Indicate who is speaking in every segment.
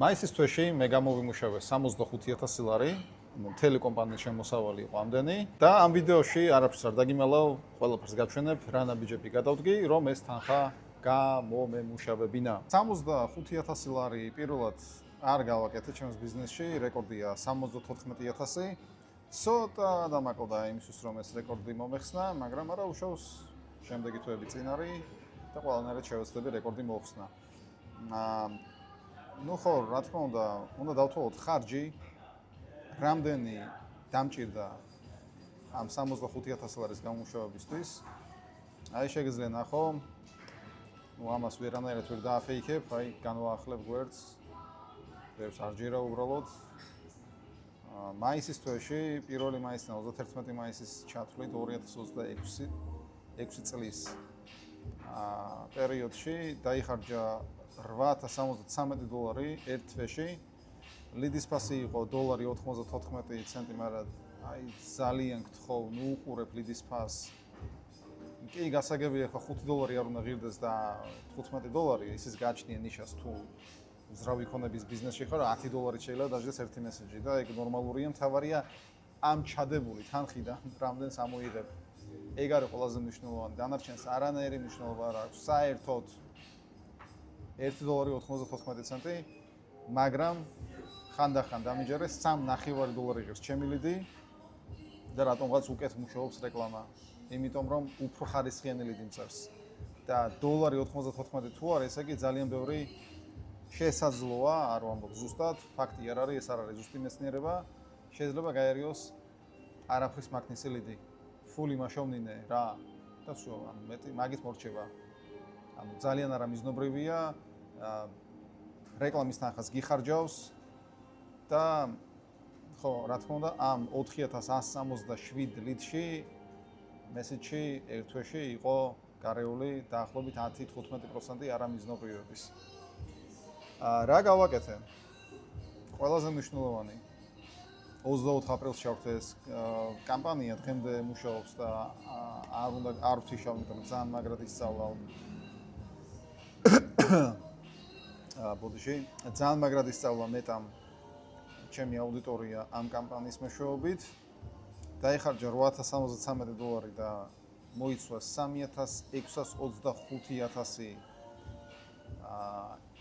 Speaker 1: მაისის თვეში მე გამოვიმუშავე 65,000 ლარი, მთელი კომპანიის შემოსავალი იყო ამდენი და ამ ვიდეოში არაფერს არ დაგიმალავ, ყველაფერს გაჩვენებ, რა ნაბიჯები გადავდგი, რომ ეს თანხა გამომემუშავებინა. 65,000 ლარი პირველად არ გავაკეთე ჩემს ბიზნესში, რეკორდია 74,000. ცოტა დამაკლდა იმისთვის, რომ ეს რეკორდი მომეხსნა, მაგრამ არა უშავს შემდეგი თვეები წინ არის და ყველანაირად შევეცდები რეკორდი მოხსნა. ნუ ხო, რა თქმა უნდა დავთვალოთ ხარჯი, რამდენი დამჭირდა ამ 65,000 ლარის გამომუშავებისთვის. აი შეგიძლია ნახო, ნუ ამას ვერანაირად ვერ დააფეიქებ, აი განვაახლებ გვერდს. ბევრს არ ჯერა უბრალოდ. მაისის თვეში, 1 მაისიდან 31 მაისის ჩათვლით 2026 წლის პერიოდში დაიხარჯა $873 ერთ თვეში. ლიდის ფასი იყო $1.94, მაგრამ აი ძალიან გთხოვ, ნუ უყურებ ლიდის ფასს. კი, გასაგებია ხო $5 არ უნდა ღირდეს და $15, ისიც გააჩნია ნიშას თუ ზრავი ქონების ბიზნესში ხარ, $10 შეიძლება დაждდეს ერთი მესეჯი და ეგ ნორმალურია, მთავარია ამ ჩადებული თანხიდან რამდენს ამოიღებ. ეგ არის ყველაზე მნიშვნელოვანი. დანარჩენს არანაირი მნიშვნელობა არ აქვს. საერთოდ $1.94, მაგრამ ხანდახან დამიჯერეს $3.50 ღირს ჩემი ლიდი და რატომღაც უკეთ მუშაობს რეკლამა. იმიტომ რომ უფრო ხარისხიანი ლიდი მწერს. და $1.94 თუ არის, ესე იგი ძალიან ბევრი შესაძლოა, არ ვამბობ ზუსტად, ფაქტი არ არის, ეს არ არის ზუსტი მეცნიერება, შეიძლება გაერიოს არაფრის მაგნისი ლიდი. ფული მაშოვნინე რა და всё, ანუ მეტი მაგით მორჩება. ანუ ძალიან არა მიზნობრივია, რეკლამის თანხას გიხარჯავს და ხო, რა თქმა უნდა, ამ 4167 ლიდში მესეჯი ერთ თვეში იყო გარეული დაახლოებით 10-15% არამიზნობრივების. რა გავაკეთე? ყველაზე მნიშვნელოვანი 24 აპრილს ჩავხდა ეს კამპანია, დღემდე მუშაობს და არ ვთიშავ, იმიტომ რომ ძალიან მაგრად ისწავლა. ბოდიში, ძალიან მაგრად ისწავლა მეტამ ჩემი აუდიტორია ამ კამპანიის მეშვეობით. დაიხარჯა $873 და მოიცვა 3,625,000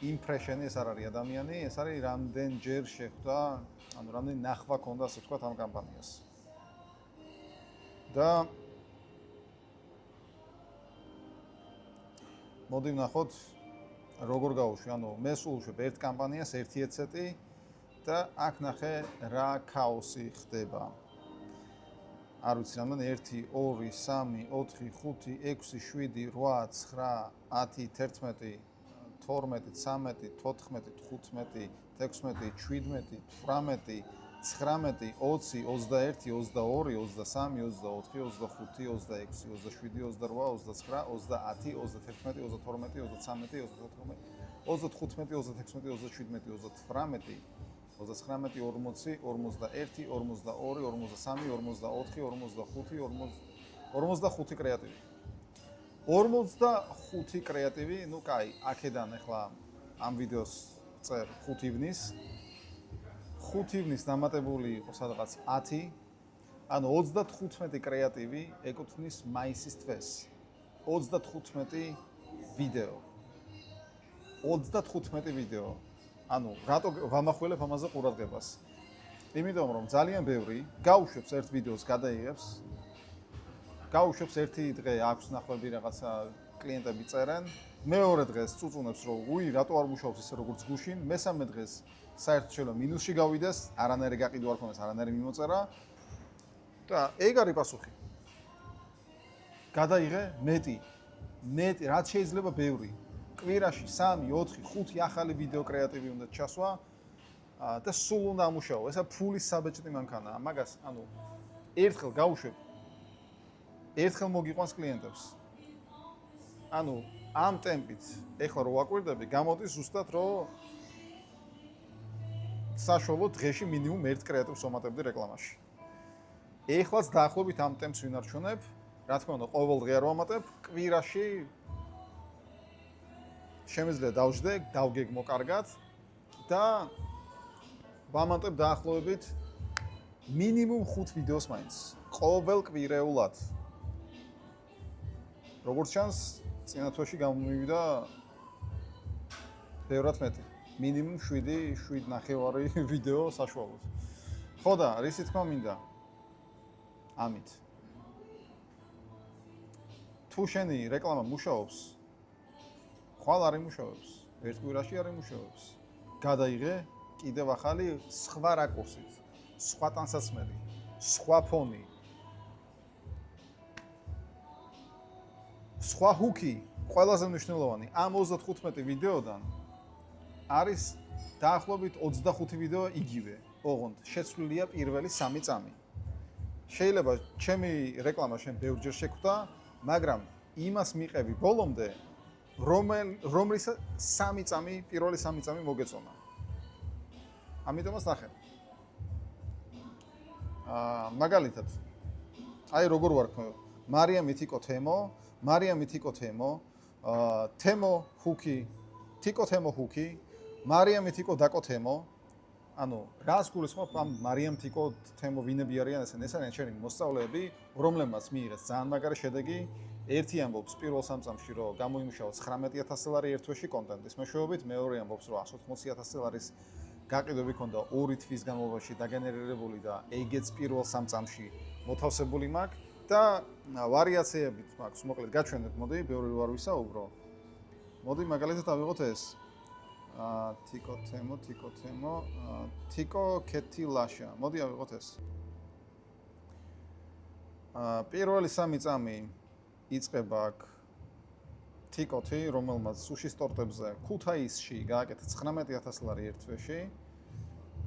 Speaker 1: impression-ი, ეს არ არის ადამიანი, ეს არის რამდენჯერ შეხვდა, ანუ რამდენი ნახვა ქონდა, ასე ვთქვათ, ამ კამპანიას. და მოდი ვნახოთ როგორ გავუშვი, ანუ მე სულ ვუშვებ ერთ კამპანიას, ერთი ეცეტი და აქ ნახე რა ქაოსი ხდება. არ ვიცი რამდენი 1 2 3 4 5 6 7 8 9 10 11 12 13 14 15 16 17 18 19 20 21 22 23 24 25 26 27 28 29 30 31 32 33 34 35 36 37 38 39 40 41 42 43 44 45 46 47 45 კრეატივი. 45 კრეატივი, ნუ კაი, აქედან ახლა ამ ვიდეოს წერ 5 ივნის. 5 ივნის დამატებული იყო სადღაც 10, ანუ 35 კრეატივი ეკუთვნის მაისის თვეს. 35 ვიდეო. 35 ვიდეო. ანუ რატო ვამახვილებ ამაზე ყურადღებას? იმიტომ რომ ძალიან ბევრი გაუშვებს ერთ ვიდეოს გადაიღებს. გაუშვებს ერთი დღე აქვს ნახვები რაღაცა კლიენტები წერენ. მეორე დღეს წუწუნებს რომ უი რატო არ მუშაობს ისე როგორც გუშინ. მესამე დღეს საერთოდ შეიძლება მინუსში გავიდეს, არანაირი გაყიდვა არ ქონდეს, არანაირი მიმოწერა. და ეგ არის პასუხი. გადაიღე მეტი, რაც შეიძლება ბევრი. კვირაში 3, 4, 5 ახალი ვიდეო კრეატივი უნდა ჩასვა და სულ უნდა ამუშაო. ესა ფულის საბეჭდი მანქანაა. მაგას, ანუ ერთხელ გავუშვებ, ერთხელ მოგიყვანს კლიენტებს. ანუ ამ ტემპით ეხლა რო ვაკვირდები, გამოდის ზუსტად რომ საშუალო დღეში მინიმუმ ერთ კრეატივს ვამატებდი რეკლამაში. ეხლაც დაახლოებით ამ ტემპს ვინარჩუნებ, რა თქმა უნდა, ყოველ დღე არ ვამატებ, კვირაში შემიძლია დავждე, დავგეგმო კარგად და ვამატებ დაახლოებით მინიმუმ 5 ვიდეოს მაინც ყოველ კვირეულად. როგორც ჩანს, წინა თვეში გამომივიდა ბევრად მეტი. მინიმუმ 7-7.5 ვიდეო საშუალოდ. ხო და რისი თქმა მინდა? ამით. თუ შენი რეკლამა მუშაობს, ხვალ არ იმუშავებს, ერთ კვირაში არ იმუშავებს. გადაიღე კიდევ ახალი სხვა რაკურსით, სხვა ტანსაცმელი, სხვა ფონი. სხვა ჰუკი, ყველაზე მნიშვნელოვანი, ამ 35 ვიდეოდან არის დაახლოებით 25 ვიდეო იგივე. ოღონდ შეცვლილია პირველი 3 წამი. შეიძლება ჩემი რეკლამა შენ ბევრჯერ შეხვდა, მაგრამ იმას მიყევი ბოლომდე, რომლის 3 წამი, პირველი 3 წამი მოგეწონა. ამიტომაც ნახე. მაგალითად, აი როგორ ვარ მარია მითიკო თემო, თემო ჰუკი, თიკო თემო ჰუკი, მარია მითიკო დაკო თემო. ანუ რას გულისხმობ ამ მარიამ თიკო თემო ვინები არიან ეს არიან შენი მოსწავლეები, რომლებმაც მიიღეს ძალიან მაგარი შედეგი. ერთი ამბობს პირველ 3 წამში რომ გამოიმუშავა 19000 დოლარი ერთ თვეში კონტენტის მეშვეობით, მეორე ამბობს რომ 180000 დოლარის გაყიდვები ქონდა 2 თვის განმავლობაში დაგენერირებული და ეგეც პირველ 3 წამში მოთავსებული მაქვს და ვარიაციებით მაქვს. მოკლედ გაჩვენებ, მოდი, ბევრი ვარ ვისაუბრო. მოდი მაგალითად ავიღოთ ეს. თიკო თემო, თიკო კეთი ლაშა. მოდი ავიღოთ ეს. პირველი 3 წამი იწყება აქ თიკოთი, რომელმაც სუშის ტორტებზე ქუთაისში გააკეთა 19000 დოლარი ერთ თვეში.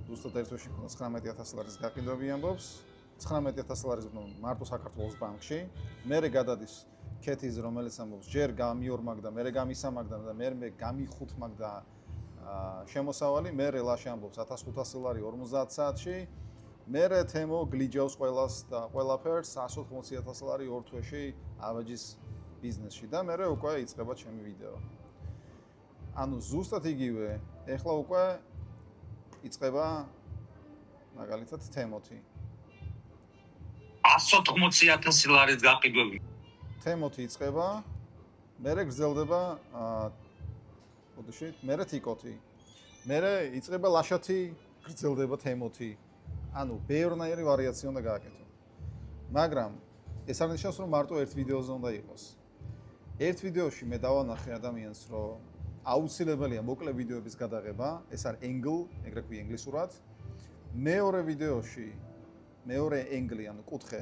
Speaker 1: ზუსტად ერთ თვეში ქონდა 19000 დოლარის გაყიდვები ამბობს. 19000 დოლარის მარტო საქართველოს ბანკში. მერე გადადის კეთის, რომელიც ამბობს ჯერ გამი2 მაგდა, მერე გამი3 მაგდა და მერე გამი5 მაგდა შემოსავალი. მერე ლაშა ამბობს 1500 დოლარი 50 საათში. მერე თემო გლიჯავს ყველას და ყველაფერს 180000 დოლარი ორ თვეში ავაჯის ბიზნესში და მერე უკვე იწყება ჩემი ვიდეო. ანუ ზუსტად იგივე, ეხლა უკვე იწყება მაგალითად თემოთი.
Speaker 2: 180000 დოლარის გაყიდვები.
Speaker 1: თემოთი იწყება, მერე გრძელდება ოდეში, მერე თიკოთი. მერე იწყება ლაშათი, გრძელდება თემოთი. ანუ ბევრნაირი ვარიაცია უნდა გააკეთო. მაგრამ ეს არ ნიშნავს რომ მარტო ერთ ვიდეოზე უნდა იყოს. ერთ ვიდეოში მე დავანახე ადამიანს რომ აუცილებელია მოკლე ვიდეოების გადაღება, ეს არის angle, ეგრეთ ქვია ინგლისურად. მეორე ვიდეოში, მეორე angle, ანუ კუთხე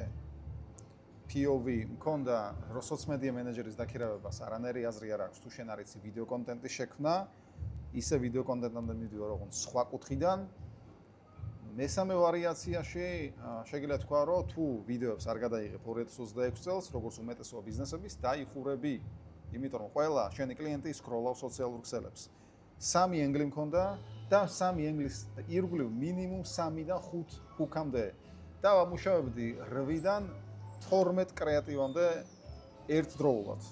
Speaker 1: POV მქონდა რომ სოციმედია მენეჯერის დაქირავებას არანაირი აზრი არ აქვს თუ შენ არ იცი ვიდეო კონტენტის შექმნა, ისე ვიდეო კონტენტამდე მივიდივარ ოღონდ სხვა კუთხიდან. მესამე ვარიაციაში შეიძლება თქვა რომ თუ ვიდეოებს არ გადაიღებ 2026 წელს, როგორც უმეტესობა ბიზნესების, დაიხურები, იმიტომ რომ ყველა შენი კლიენტი სკროლავს სოციალურ ქსელებს. 3 ენგლი მქონდა და 3 ენგლის ირგვლივ მინიმუმ 3-დან 5 ჰუკამდე და ვამუშავებდი 8-დან 12 კრეატივამდე ერთდროულად.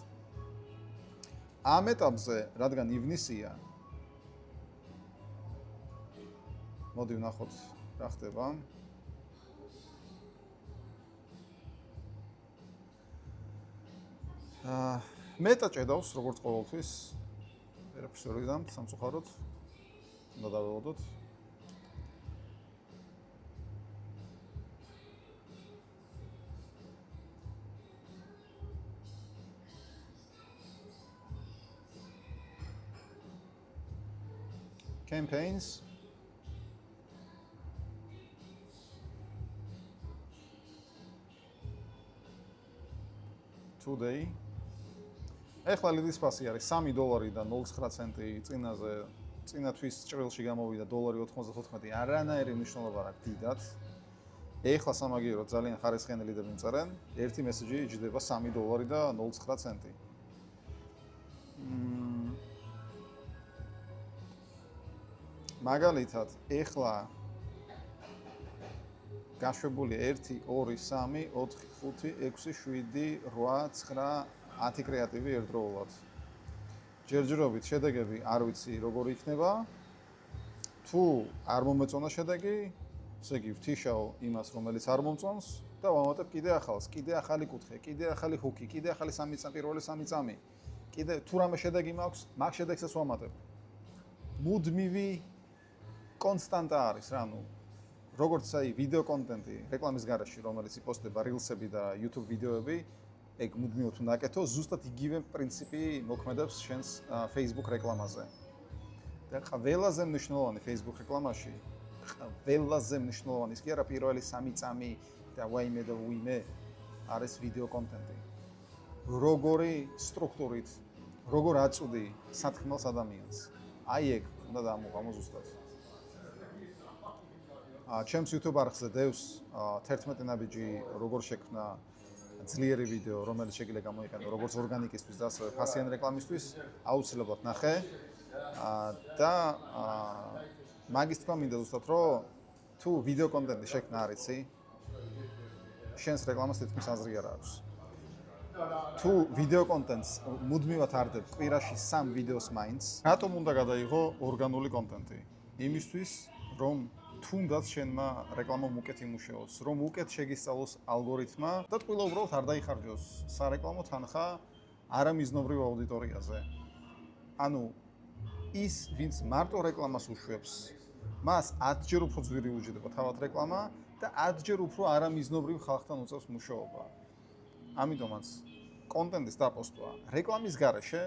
Speaker 1: ამ ეტაპზე, რადგან ივნისია, მოდი ვნახოთ რა ხდება. მეტა ჭედავს როგორც ყოველთვის. ერაფერს ვერ ვიზამთ სამწუხაროდ. უნდა დავველოდოთ. campaigns today ეხლა ლიდის ფასი არის 3 დოლარი და 0.9 ცენტი წინაზე წინა თვის ჭრილში გამოვიდა $1.94 არანაირი მნიშვნელობა არ აქვს დიდად ეხლა სამაგიეროდ ძალიან ხარისხიანი ლიდები მწერენ ერთი მესეჯი იჯდება 3 დოლარი და 0.9 ცენტი მაგალითად ეხლა გაშვებული 1 2 3 4 5 6 7 8 9 10 კრეატივი ერთდროულად ჯერჯერობით შედეგები არ ვიცი როგორ იქნება თუ არ მომეწონა შედეგი, ესე იგი ვთიშაო იმას, რომელიც არ მომწონს და ვამატებ კიდე ახალს, კიდე ახალი კუთხე, კიდე ახალი ჰუკი, კიდე ახალი პირველი 3 წამი. კიდე თუ რამე შედეგი მაქვს, მაგ შედეგსაც ვამატებ. მუდმივი კონსტანტა არის, რა, ნუ როგორც აი ვიდეო კონტენტი რეკლამის გარეშე, რომელიც იპოსტდება rilsები და YouTube ვიდეოები, ეგ მუდმივად უნდა აკეთო, ზუსტად იგივე პრინციპი მოქმედებს შენს Facebook რეკლამაზე. და ყველაზე მნიშვნელოვანი Facebook რეკლამაში, ყველაზე მნიშვნელოვანი ის კი არა პირველი 3 წამი და ვაიმე და უიმე არის ვიდეო კონტენტი. როგორი სტრუქტურით, როგორ აწვდი სათქმელს ადამიანს. აი ეგ უნდა დამოყამო ზუსტად. ჩემს YouTube არხზე დევს 11 ნაბიჯი როგორ შექმნა ძლიერი ვიდეო, რომელიც შეგიძლია გამოიყენო როგორც ორგანიკისთვის და ასევე ფასიანი რეკლამისთვის, აუცილებლად ნახე. და მაგის თქვა მინდა ზუსტად, რომ თუ ვიდეო კონტენტი შექმნა არ იცი, შენს რეკლამას თითქმის აზრი არ აქვს. თუ ვიდეო კონტენტს მუდმივად არდებ კვირაში 3 ვიდეოს მაინც, რატომ უნდა გადაიღო ორგანული კონტენტი? იმისთვის, რომ თუნდაც შენმა რეკლამამ უკეთ იმუშაოს, რომ უკეთ შეგისწავლოს ალგორითმა და ტყუილა უბრალოდ არ დაიხარჯოს სარეკლამო თანხა არამიზნობრივ აუდიტორიაზე. ანუ ის, ვინც მარტო რეკლამას უშვებს, მას 10ჯერ უფრო ძვირი უჯდება თავად რეკლამა და 10ჯერ უფრო არამიზნობრივ ხალხთან უწევს მუშაობა. ამიტომაც კონტენტის დაპოსტვა რეკლამის გარეშე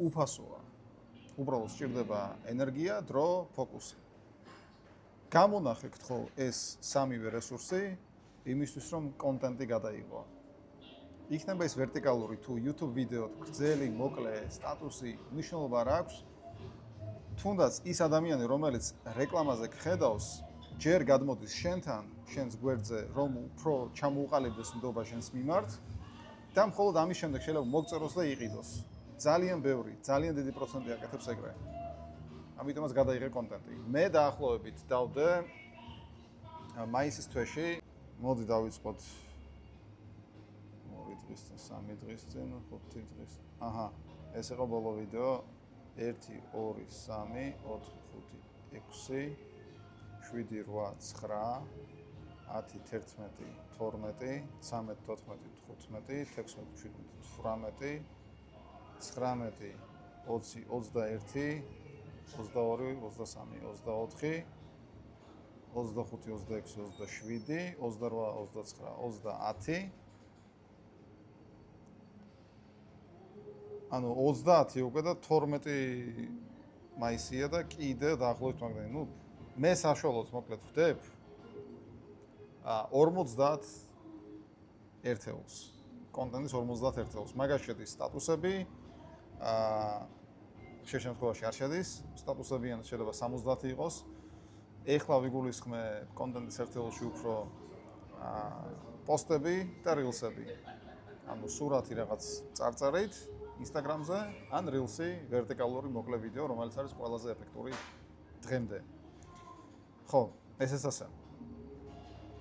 Speaker 1: უფასოა. უბრალოდ სჭირდება ენერგია, დრო, ფოკუსი. გამონახე გთხოვ ეს სამივე რესურსი იმისთვის, რომ კონტენტი გადაიღო. იქნება ეს ვერტიკალური თუ YouTube ვიდეო, გრძელი, მოკლე, სტატუსი, მნიშვნელობა არ აქვს. თუნდაც ის ადამიანი, რომელიც რეკლამაზე გხედავს, ჯერ გადმოდის შენთან, შენს გვერდზე, რომ უფრო ჩამოუყალიბდეს ნდობა შენს მიმართ და მხოლოდ ამის შემდეგ შეიძლება მოგწეროს და იყიდოს. ძალიან ბევრი, ძალიან დიდი პროცენტი აკეთებს ეგრე. ამიტომაც გადაიღე კონტენტი. მე დაახლოებით დავდე მაისის თვეში, მოდი დავიწყოთ 2 დღის წინ, 3 დღის წინ, 5 დღის. აჰა, ეს იყო ბოლო ვიდეო 1 2 3 4 5 6 7 8 9 10 11 12 13 14 15 16 17 18 19 20 21 22 23 24 25 26 27 28 29 30 ანუ 30 უკვე და 12 მაისია და კიდე დაახლოებით მაგდენი. ნუ მე საშუალოდ მოკლედ ვდებ 50 ერთეულს. კონტენტის 50 ერთეულს. მაგას შედის სტატუსები, ხშირ შემთხვევაში არ შედის, სტატუსებიან შეიძლება 70 იყოს. ეხლა ვიგულისხმე კონტენტის ერთეულში უფრო პოსტები და rilsები. ანუ სურათი რაღაც წარწერით Instagram-ზე, ან rilsი ვერტიკალური მოკლე ვიდეო, რომელიც არის ყველაზე ეფექტური დღემდე. ხო, ესეც ასე.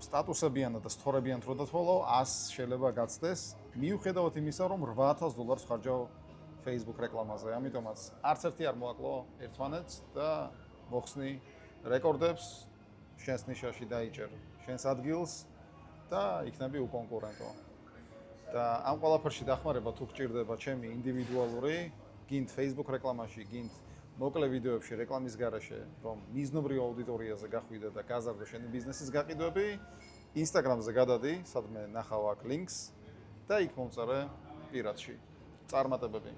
Speaker 1: სტატუსებიანად და სთორებიანად რო დათვალო, 100 შეიძლება გაცდეს, მიუხედავად იმისა, რომ $8000 ხარჯავ Facebook რეკლამაზე. ამიტომაც არც ერთი არ მოაკლო ერთმანეთს და მოხსნი რეკორდებს, შენს ნიშაში დაიჭერ შენს ადგილს და იქნები უკონკურენტო. და ამ ყველაფერში დახმარება თუ გჭირდება ჩემი ინდივიდუალური, გინდ Facebook რეკლამაში, გინდ მოკლე ვიდეოებში რეკლამის garaშე, რომ მიზნობრივ აუდიტორიაზე გახვიდე და გაზარდო შენი ბიზნესის გაყიდვები, Instagram-ზე გადადი, სადმე ნახავ აქ links და იქ მომწერე პირადში. წარმატებები.